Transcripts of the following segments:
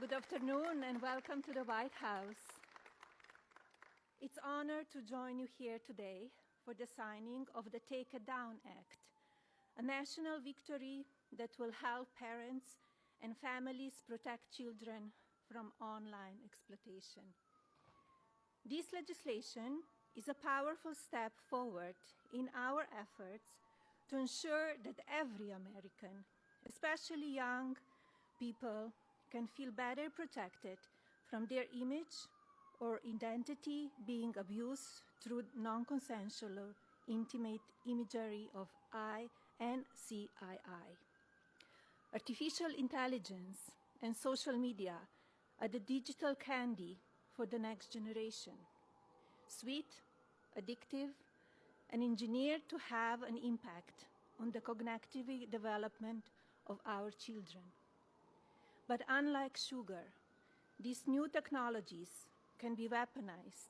Good afternoon and welcome to the White House. It's an honor to join you here today for the signing of the Take It Down Act, a national victory that will help parents and families protect children from online exploitation. This legislation is a powerful step forward in our efforts to ensure that every American, especially young people, can feel better protected from their image or identity being abused through non-consensual or intimate imagery of I and CII. Artificial intelligence and social media are the digital candy for the next generation. Sweet, addictive, and engineered to have an impact on the cognitive development of our children. But unlike sugar, these new technologies can be weaponized,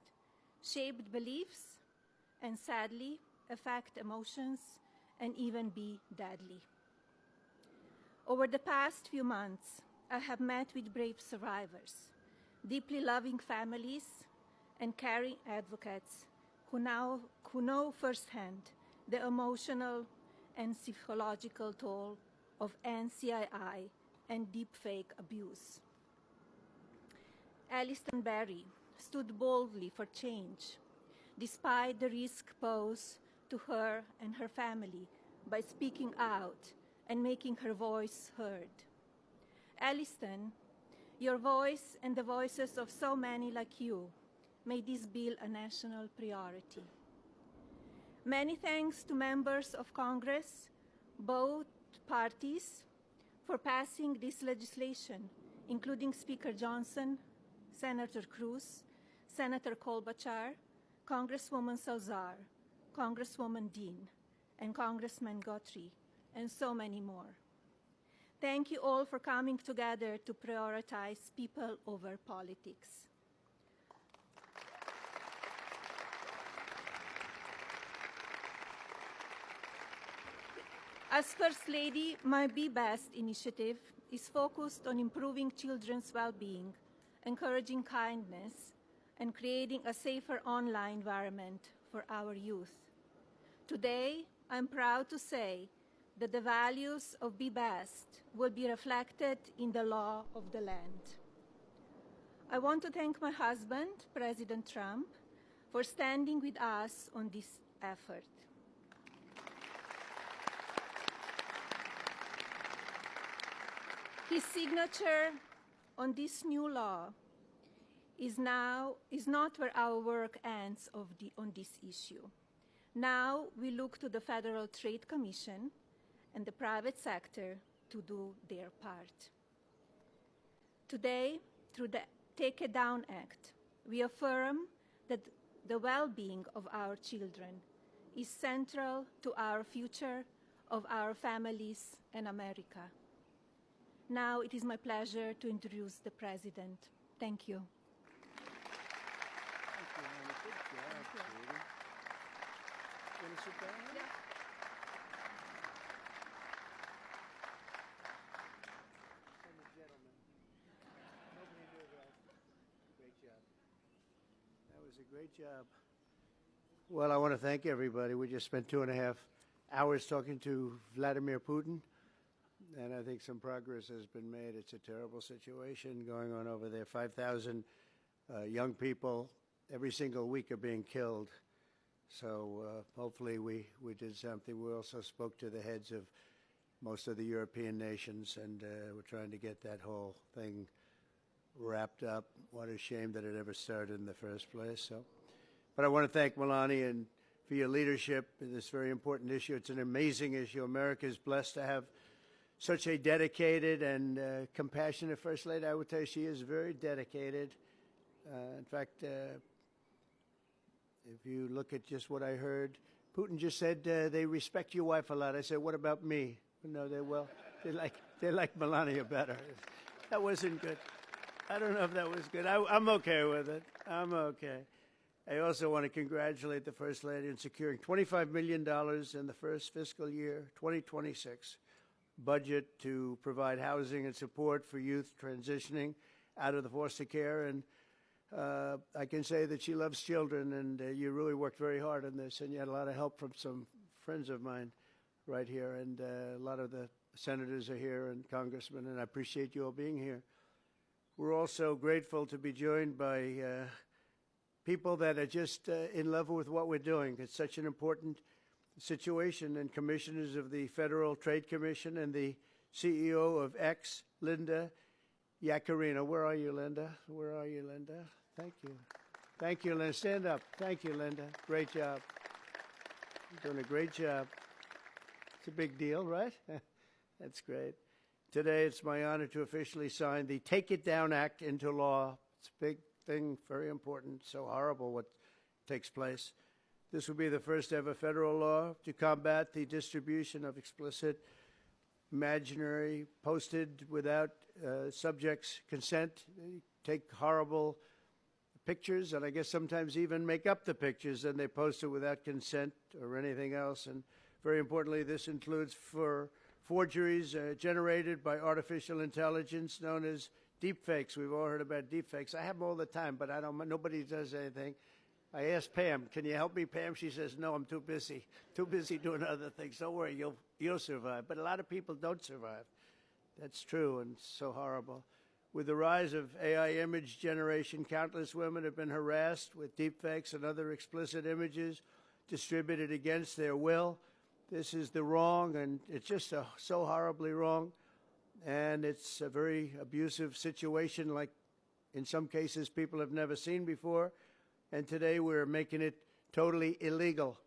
shape beliefs, and sadly affect emotions and even be deadly. Over the past few months, I have met with brave survivors, deeply loving families, and caring advocates who know firsthand the emotional and psychological toll of NCII and deepfake abuse. Alliston Berry stood boldly for change, despite the risk posed to her and her family by speaking out and making her voice heard. Alliston, your voice and the voices of so many like you made this bill a national priority. Many thanks to members of Congress, both parties, for passing this legislation, including Speaker Johnson, Senator Cruz, Senator Klobuchar, Congresswoman Salazar, Congresswoman Dean, and Congressman Guthrie, and so many more. Thank you all for coming together to prioritize people over politics. As First Lady, my Be Best initiative is focused on improving children's well-being, encouraging kindness, and creating a safer online environment for our youth. Today, I'm proud to say that the values of Be Best will be reflected in the law of the land. I want to thank my husband, President Trump, for standing with us on this effort. His signature on this new law is not where our work ends on this issue. Now we look to the Federal Trade Commission and the private sector to do their part. Today, through the Take It Down Act, we affirm that the well-being of our children is central to our future, of our families, and America. Now it is my pleasure to introduce the President. Thank you. Thank you, Hannah. Good job, Katie. You want to sit down? Yeah. And the gentleman. Nobody knew that. Great job. That was a great job. Well, I want to thank everybody. We just spent 2.5 hours talking to Vladimir Putin. And I think some progress has been made. It's a terrible situation going on over there. 5,000 young people every single week are being killed. So hopefully we did something. We also spoke to the heads of most of the European nations, and we're trying to get that whole thing wrapped up. What a shame that it ever started in the first place. But I want to thank Melania and for your leadership in this very important issue. It's an amazing issue. America is blessed to have such a dedicated and compassionate First Lady. I would tell you she is very dedicated. In fact, if you look at just what I heard, Putin just said they respect your wife a lot. I said, what about me? No, they like Melania better. That wasn't good. I don't know if that was good. I'm okay with it. I'm okay. I also want to congratulate the First Lady in securing $25 million in the first fiscal year, 2026, budget to provide housing and support for youth transitioning out of the foster care, and I can say that she loves children, and you really worked very hard on this, and you had a lot of help from some friends of mine right here, and a lot of the senators are here and congressmen, and I appreciate you all being here. We're also grateful to be joined by people that are just in love with what we're doing. It's such an important situation, and commissioners of the Federal Trade Commission and the CEO of X, Linda Yaccarino. Where are you, Linda? Where are you, Linda? Thank you. Thank you, Linda. Stand up. Thank you, Linda. Great job. You're doing a great job. It's a big deal, right? That's great. Today, it's my honor to officially sign the Take It Down Act into law. It's a big thing, very important, so horrible what takes place. This will be the first ever federal law to combat the distribution of explicit, imaginary, posted without subjects' consent, take horrible pictures, and I guess sometimes even make up the pictures, and they post it without consent or anything else. And very importantly, this includes for forgeries generated by artificial intelligence known as deepfakes. We've all heard about deepfakes. I have them all the time, but nobody does anything. I asked Pam, can you help me, Pam? She says, no, I'm too busy doing other things. Don't worry, you'll survive. But a lot of people don't survive. That's true, and so horrible. With the rise of AI image generation, countless women have been harassed with deepfakes and other explicit images distributed against their will. This is the wrong, and it's just so horribly wrong. And it's a very abusive situation, like in some cases people have never seen before. And today we're making it totally illegal.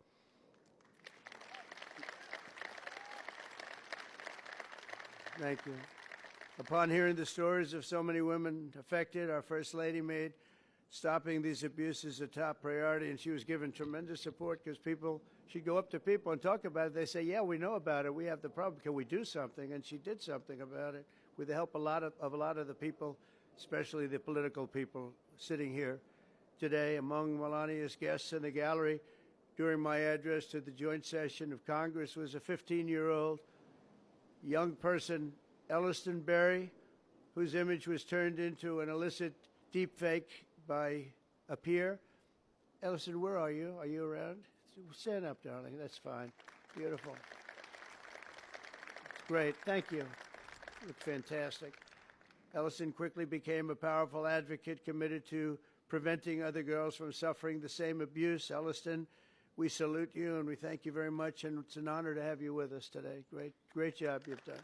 Thank you. Upon hearing the stories of so many women affected, our First Lady made stopping these abuses a top priority, and she was given tremendous support because she'd go up to people and talk about it. They say, yeah, we know about it. We have the problem. Can we do something? And she did something about it with the help of a lot of the people, especially the political people sitting here today. Among Melania's guests in the gallery during my address to the joint session of Congress was a 15-year-old young person, Elliston Berry, whose image was turned into an illicit deepfake by a peer. Elliston, where are you? Are you around? Stand up, darling. That's fine. Beautiful. Great. Thank you. Look fantastic. Elliston quickly became a powerful advocate committed to preventing other girls from suffering the same abuse. Elliston, we salute you and we thank you very much, and it's an honor to have you with us today. Great job you've done.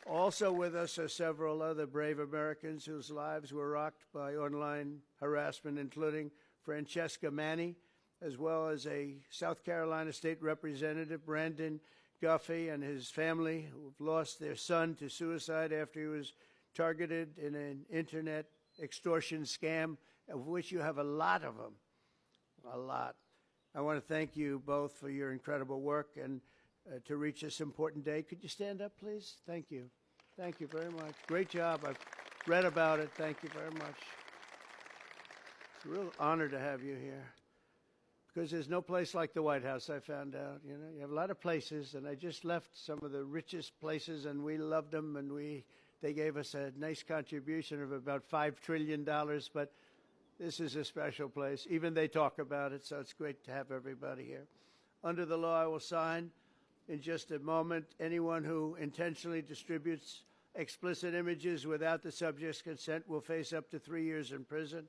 Also with us are several other brave Americans whose lives were rocked by online harassment, including Francesca Manny, as well as a South Carolina State Representative, Brandon Guffey, and his family, who have lost their son to suicide after he was targeted in an internet extortion scam, of which you have a lot of them, a lot. I want to thank you both for your incredible work and to reach this important day. Could you stand up, please? Thank you. Thank you very much. Great job. I've read about it. Thank you very much. It's a real honor to have you here, because there's no place like the White House, I found out. You know, you have a lot of places, and I just left some of the richest places, and we loved them, and they gave us a nice contribution of about $5 trillion, but this is a special place. Even they talk about it, so it's great to have everybody here. Under the law I will sign in just a moment, anyone who intentionally distributes explicit images without the subject's consent will face up to 3 years in prison.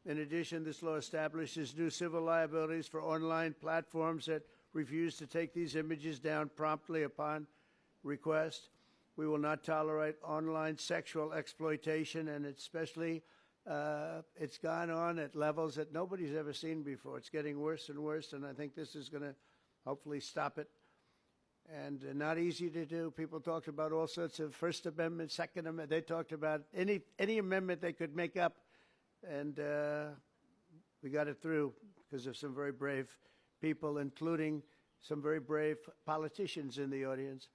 In addition, this law establishes new civil liabilities for online platforms that refuse to take these images down promptly upon request. We will not tolerate online sexual exploitation, and especially it's gone on at levels that nobody's ever seen before. It's getting worse and worse, and I think this is going to hopefully stop it. And not easy to do. People talked about all sorts of First Amendment, Second Amendment. They talked about any amendment they could make up, and we got it through because of some very brave people, including some very brave politicians in the audience.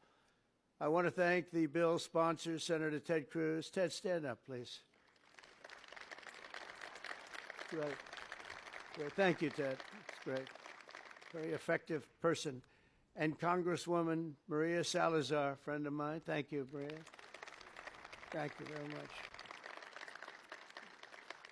I want to thank the bill's sponsor, Senator Ted Cruz. Ted, stand up, please. Great. Thank you, Ted. It's great. Very effective person. And Congresswoman Maria Salazar, friend of mine. Thank you, Maria. Thank you very much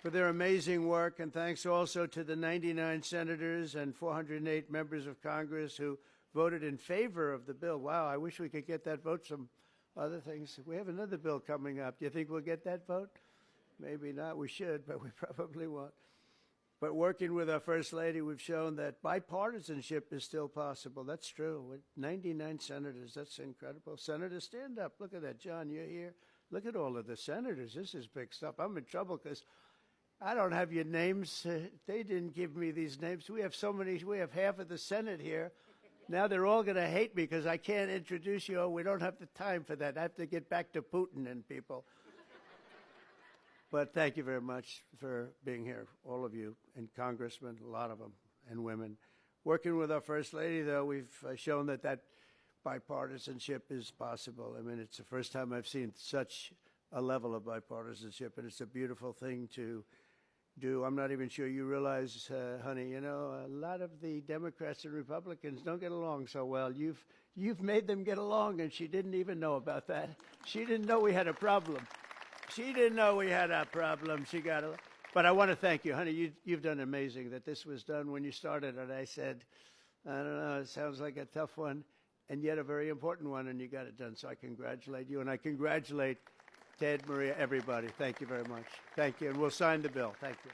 for their amazing work, and thanks also to the 99 senators and 408 members of Congress who voted in favor of the bill. Wow, I wish we could get that vote. Some other things. We have another bill coming up. Do you think we'll get that vote? Maybe not. We should, but we probably won't. But working with our First Lady, we've shown that bipartisanship is still possible. That's true. With 99 senators, that's incredible. Senators, stand up. Look at that. John, you're here. Look at all of the senators. This is big stuff. I'm in trouble because I don't have your names. They didn't give me these names. We have so many. We have half of the Senate here. Now they're all going to hate me because I can't introduce you. Oh, we don't have the time for that. I have to get back to Putin and people. But thank you very much for being here, all of you, and congressmen, a lot of them, and women. Working with our First Lady, though, we've shown that that bipartisanship is possible. I mean, it's the first time I've seen such a level of bipartisanship, and it's a beautiful thing to do. I'm not even sure you realize, honey, you know, a lot of the Democrats and Republicans don't get along so well. You've made them get along, and she didn't even know about that. She didn't know we had a problem. She didn't know we had a problem. She got a, but I want to thank you, honey. You've done amazing that this was done when you started. And I said, I don't know, it sounds like a tough one, and yet a very important one, and you got it done. So I congratulate you, and I congratulate Ted, Maria, everybody. Thank you very much. Thank you, and we'll sign the bill. Thank you.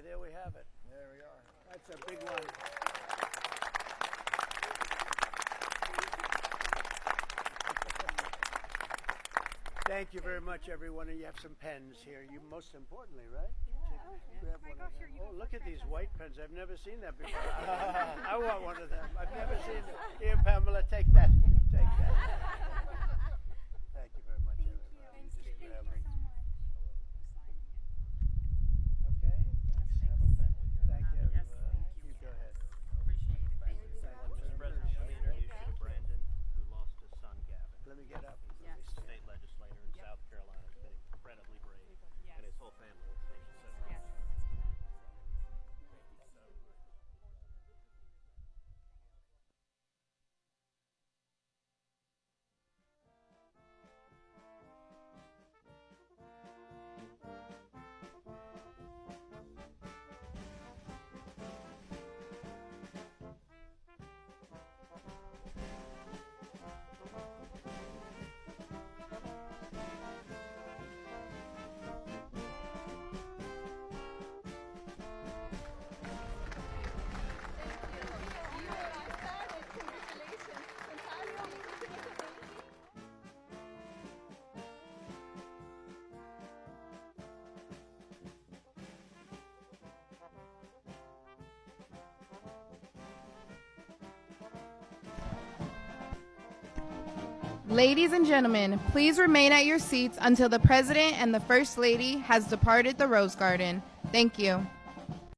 There we have it. There we are. That's a big one. Thank you very much, everyone. And you have some pens here. You most importantly, right? Grab one of them. Oh, look at these white pens. I've never seen that before. I want one of them. I've never seen it. Here, Pamela, take that. Take that. Thank you very much, everybody. You just grab them. Okay. Thank you, everybody. You go ahead. Appreciate it. Thank you so much. Mr. President, let me introduce you to Brandon, who lost his son, Gavin. Let me get up. Yes. State legislator in South Carolina, has been incredibly brave, Yes. and his whole family. Thank you so much. Yes. Ladies and gentlemen, please remain at your seats until the President and the First Lady has departed the Rose Garden. Thank you.